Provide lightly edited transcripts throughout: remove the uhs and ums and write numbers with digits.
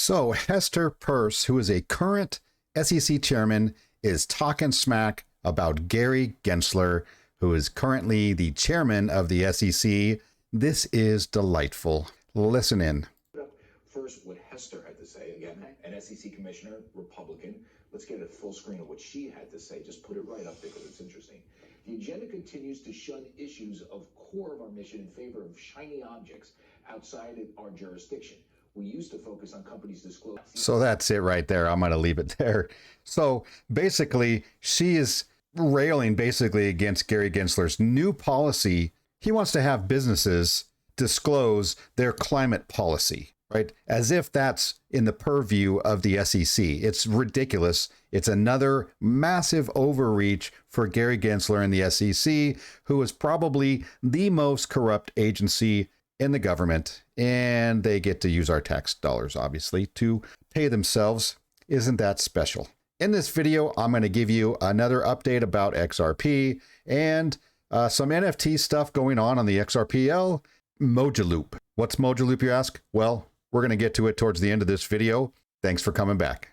So Hester Peirce, who is a current SEC chairman, is talking smack about Gary Gensler, who is currently the chairman of the SEC. This is delightful. Listen in. First, what Hester had to say, again, an SEC commissioner, Republican. Let's get a full screen of what she had to say. Just put it right up there because it's interesting. The agenda continues to shun issues of core of our mission in favor of shiny objects outside of our jurisdiction. We used to focus on companies disclosing. So that's it right there. I'm going to leave it there. So basically, she is railing basically against Gary Gensler's new policy. He wants to have businesses disclose their climate policy, right? As if that's in the purview of the SEC. It's ridiculous. It's another massive overreach for Gary Gensler and the SEC, who is probably the most corrupt agency in the government, and they get to use our tax dollars, obviously, to pay themselves. Isn't that special? In this video, I'm going to give you another update about XRP and some NFT stuff going on the XRPL. Mojaloop. What's Mojaloop, you ask? Well, we're going to get to it towards the end of this video. Thanks for coming back.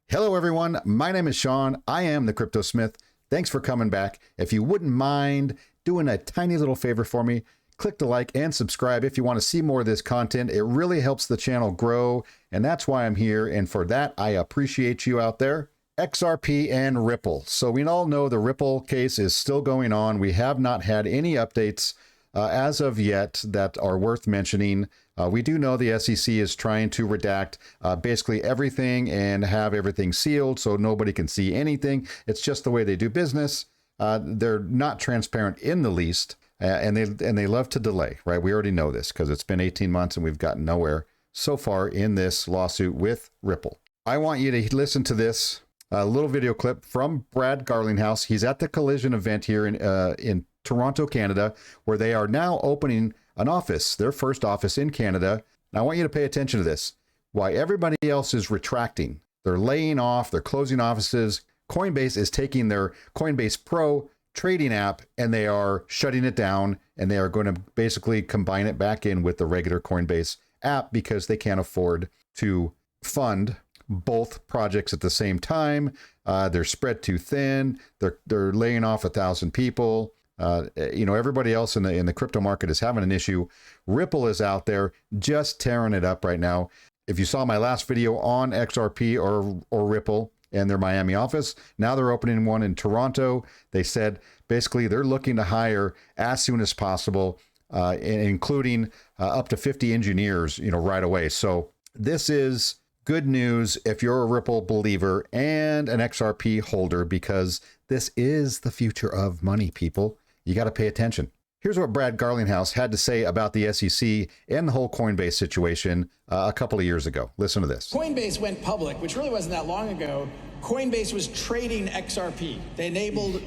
Hello, everyone. My name is Sean. I am the Crypto Smith. Thanks for coming back. If you wouldn't mind doing a tiny little favor for me, click the like and subscribe if you want to see more of this content. It really helps the channel grow, and that's why I'm here. And for that, I appreciate you out there. XRP and Ripple. So we all know the Ripple case is still going on. We have not had any updates as of yet that are worth mentioning. We do know the SEC is trying to redact basically everything and have everything sealed so nobody can see anything. It's just the way they do business. They're not transparent in the least, and they love to delay, right? We already know this because it's been 18 months and we've gotten nowhere so far in this lawsuit with Ripple. I want you to listen to this little video clip from Brad Garlinghouse. He's at the Collision event here in Toronto, Canada, where they are now opening an office, their first office in Canada. Now, I want you to pay attention to this. Why everybody else is retracting. They're laying off, they're closing offices. Coinbase is taking their Coinbase Pro trading app and they are shutting it down, and they are going to basically combine it back in with the regular Coinbase app because they can't afford to fund both projects at the same time. They're spread too thin. They're laying off 1,000 people. Everybody else in the crypto market is having an issue. Ripple is out there just tearing it up right now. If you saw my last video on XRP or Ripple and their Miami office, now they're opening one in Toronto. They said basically they're looking to hire as soon as possible, including up to 50 engineers, right away. So this is good news if you're a Ripple believer and an XRP holder, because this is the future of money, people. You got to pay attention. Here's what Brad Garlinghouse had to say about the SEC and the whole Coinbase situation a couple of years ago. Listen to this. Coinbase went public, which really wasn't that long ago. Coinbase was trading XRP. They enabled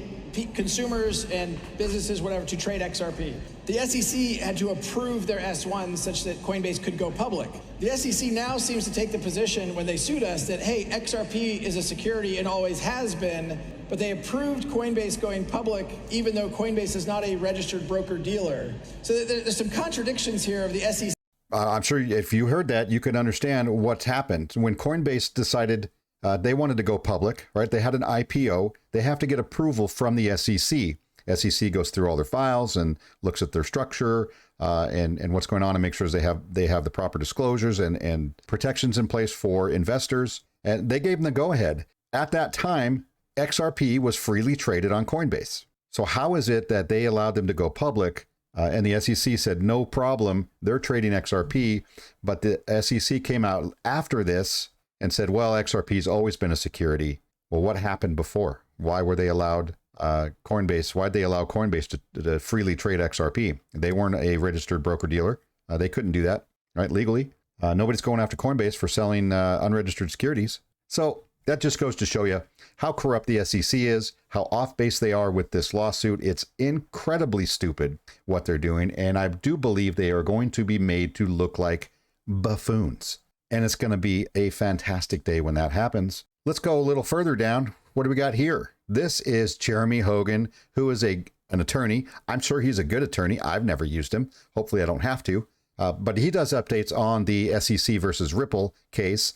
consumers and businesses, whatever, to trade XRP. The SEC had to approve their S1 such that Coinbase could go public. The SEC now seems to take the position when they sued us that, hey, XRP is a security and always has been, but they approved Coinbase going public even though Coinbase is not a registered broker-dealer. So there's some contradictions here of the SEC. I'm sure if you heard that, you can understand what's happened. When Coinbase decided they wanted to go public, right? They had an IPO. They have to get approval from the SEC. SEC goes through all their files and looks at their structure and what's going on and makes sure they have the proper disclosures and protections in place for investors. And they gave them the go-ahead. At that time, XRP was freely traded on Coinbase. So how is it that they allowed them to go public and the SEC said, no problem, they're trading XRP, but the SEC came out after this and said, well, XRP's always been a security. Well, what happened before? Why were they allowed Coinbase? Why'd they allow Coinbase to freely trade XRP? They weren't a registered broker dealer. They couldn't do that, right? Legally. Nobody's going after Coinbase for selling unregistered securities. So that just goes to show you how corrupt the SEC is, how off base they are with this lawsuit. It's incredibly stupid what they're doing. And I do believe they are going to be made to look like buffoons. And it's going to be a fantastic day when that happens. Let's go a little further down. What do we got here? This is Jeremy Hogan, who is a an attorney. I'm sure he's a good attorney. I've never used him. Hopefully I don't have to. But he does updates on the SEC versus Ripple case.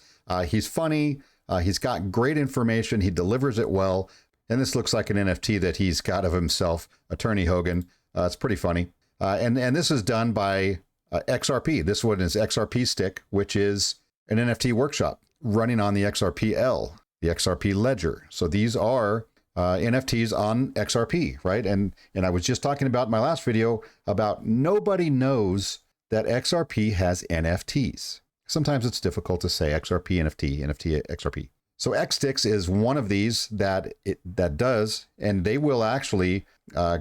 He's funny. He's got great information. He delivers it well. And this looks like an NFT that he's got of himself, Attorney Hogan. It's pretty funny. And this is done by XRP. This one is XRP Stick, which is an NFT workshop running on the XRP the XRP Ledger. So these are NFTs on XRP, right? And I was just talking about in my last video about nobody knows that XRP has NFTs. Sometimes it's difficult to say XRP, NFT, NFT, XRP. So Xsticks is one of these that does, and they will actually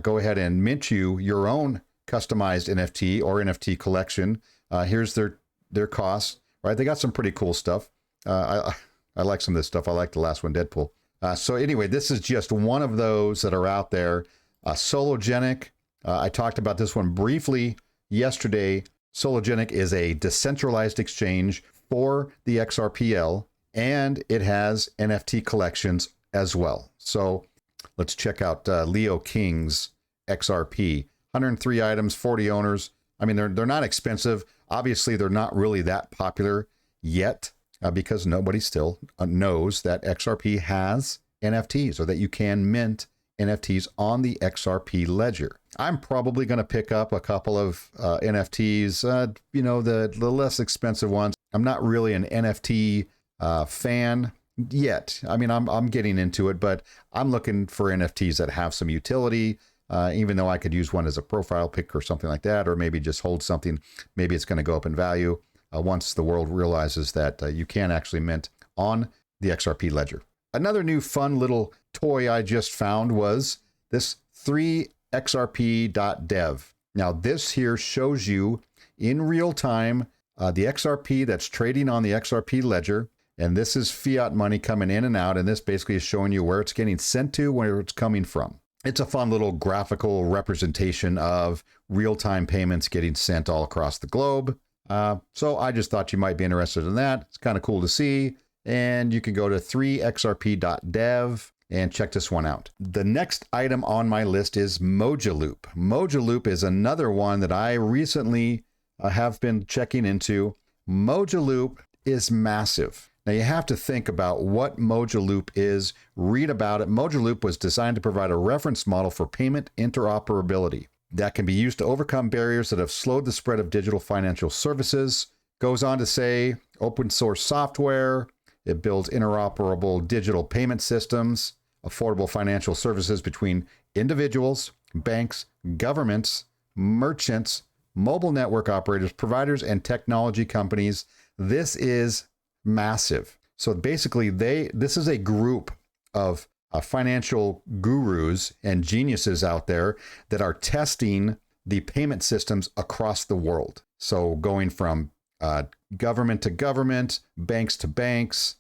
go ahead and mint you your own customized NFT or NFT collection. Here's their costs, right? They got some pretty cool stuff. I like some of this stuff. I like the last one, Deadpool. So anyway, this is just one of those that are out there. Sologenic, I talked about this one briefly yesterday. Sologenic is a decentralized exchange for the XRPL, and it has NFT collections as well. So let's check out Leo King's XRP. 103 items, 40 owners. I mean, they're not expensive. Obviously, they're not really that popular yet because nobody still knows that XRP has NFTs or that you can mint NFTs on the XRP Ledger. I'm probably going to pick up a couple of NFTs, the less expensive ones. I'm not really an NFT fan yet. I mean, I'm getting into it, but I'm looking for NFTs that have some utility, even though I could use one as a profile pic or something like that, or maybe just hold something. Maybe it's going to go up in value once the world realizes that you can actually mint on the XRP Ledger. Another new fun little toy I just found was this 3xrp.dev. Now this here shows you in real time the XRP that's trading on the XRP Ledger. And this is fiat money coming in and out. And this basically is showing you where it's getting sent to, where it's coming from. It's a fun little graphical representation of real-time payments getting sent all across the globe. So I just thought you might be interested in that. It's kind of cool to see. And you can go to 3xrp.dev and check this one out. The next item on my list is Mojaloop. Mojaloop is another one that I recently have been checking into. Mojaloop is massive. Now you have to think about what Mojaloop is, read about it. Mojaloop was designed to provide a reference model for payment interoperability that can be used to overcome barriers that have slowed the spread of digital financial services. Goes on to say open source software. It builds interoperable digital payment systems, affordable financial services between individuals, banks, governments, merchants, mobile network operators, providers, and technology companies. This is massive. So basically, this is a group of financial gurus and geniuses out there that are testing the payment systems across the world. So going from government to government, banks to banks,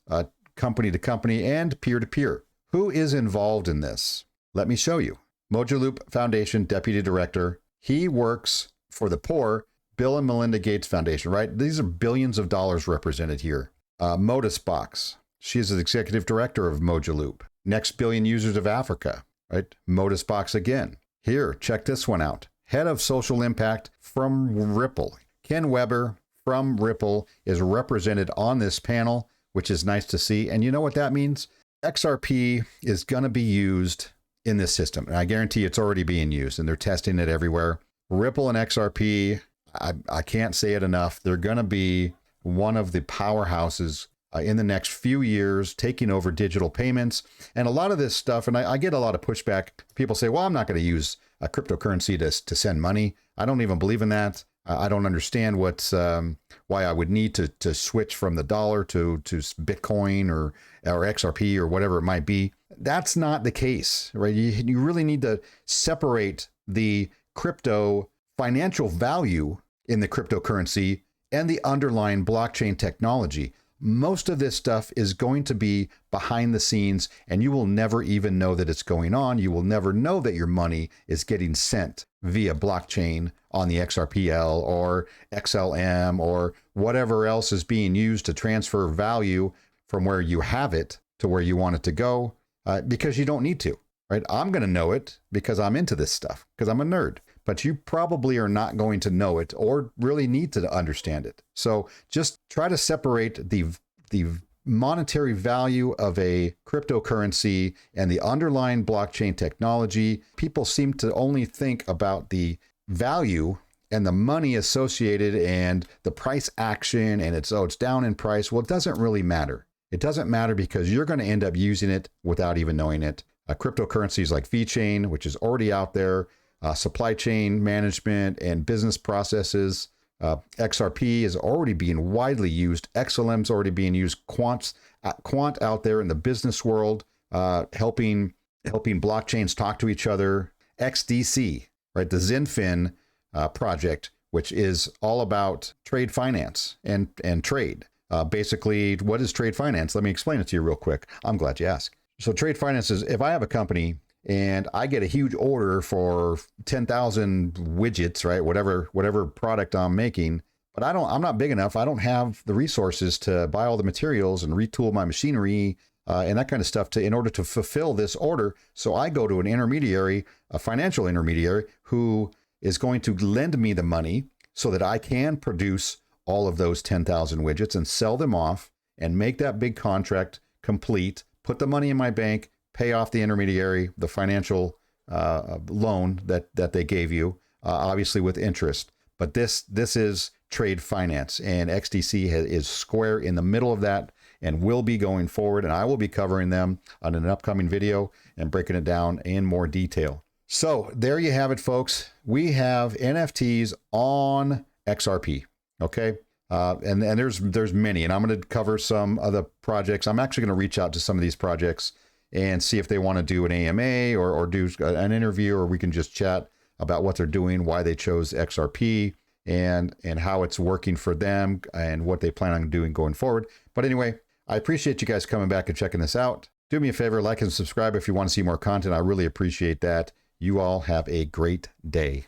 company to company, and peer to peer. Who is involved in this? Let me show you. Mojaloop Foundation Deputy Director. He works for the poor, Bill and Melinda Gates Foundation, right? These are billions of dollars represented here. Modusbox. She's the executive director of Mojaloop. Next billion users of Africa, right? Modusbox again. Here, check this one out. Head of social impact from Ripple. Ken Weber from Ripple is represented on this panel, which is nice to see. And you know what that means? XRP is going to be used in this system. And I guarantee it's already being used and they're testing it everywhere. Ripple and XRP, I can't say it enough. They're going to be one of the powerhouses in the next few years, taking over digital payments. And a lot of this stuff, and I get a lot of pushback. People say, well, I'm not going to use a cryptocurrency to send money. I don't even believe in that. I don't understand why I would need to switch from the dollar to Bitcoin or XRP or whatever it might be. That's not the case, right? You really need to separate the crypto financial value in the cryptocurrency and the underlying blockchain technology. Most of this stuff is going to be behind the scenes, and you will never even know that it's going on. You will never know that your money is getting sent via blockchain on the XRPL or XLM or whatever else is being used to transfer value from where you have it to where you want it to go, because you don't need to. right? I'm going to know it because I'm into this stuff, because I'm a nerd. But you probably are not going to know it or really need to understand it. So just try to separate the monetary value of a cryptocurrency and the underlying blockchain technology. People seem to only think about the value and the money associated and the price action, and it's down in price. Well, it doesn't really matter. It doesn't matter because you're going to end up using it without even knowing it. Cryptocurrencies like VeChain, which is already out there, supply chain management and business processes. XRP is already being widely used. XLM is already being used. Quant out there in the business world, helping blockchains talk to each other. XDC, right? The XinFin project, which is all about trade finance and trade. Basically, what is trade finance? Let me explain it to you real quick. I'm glad you asked. So trade finance is if I have a company and I get a huge order for 10,000 widgets, right? Whatever product I'm making, but I'm not big enough. I don't have the resources to buy all the materials and retool my machinery and that kind of stuff in order to fulfill this order. So I go to an intermediary, a financial intermediary, who is going to lend me the money so that I can produce all of those 10,000 widgets and sell them off and make that big contract complete, put the money in my bank, pay off the intermediary, the financial loan that they gave you, obviously with interest. But this is trade finance, and XDC is square in the middle of that and will be going forward. And I will be covering them on an upcoming video and breaking it down in more detail. So there you have it, folks. We have NFTs on XRP. Okay. And there's many, and I'm going to cover some of the projects. I'm actually going to reach out to some of these projects and see if they want to do an AMA or do an interview, or we can just chat about what they're doing, why they chose XRP, and how it's working for them and what they plan on doing going forward. But anyway, I appreciate you guys coming back and checking this out. Do me a favor, like and subscribe if you want to see more content. I really appreciate that. You all have a great day.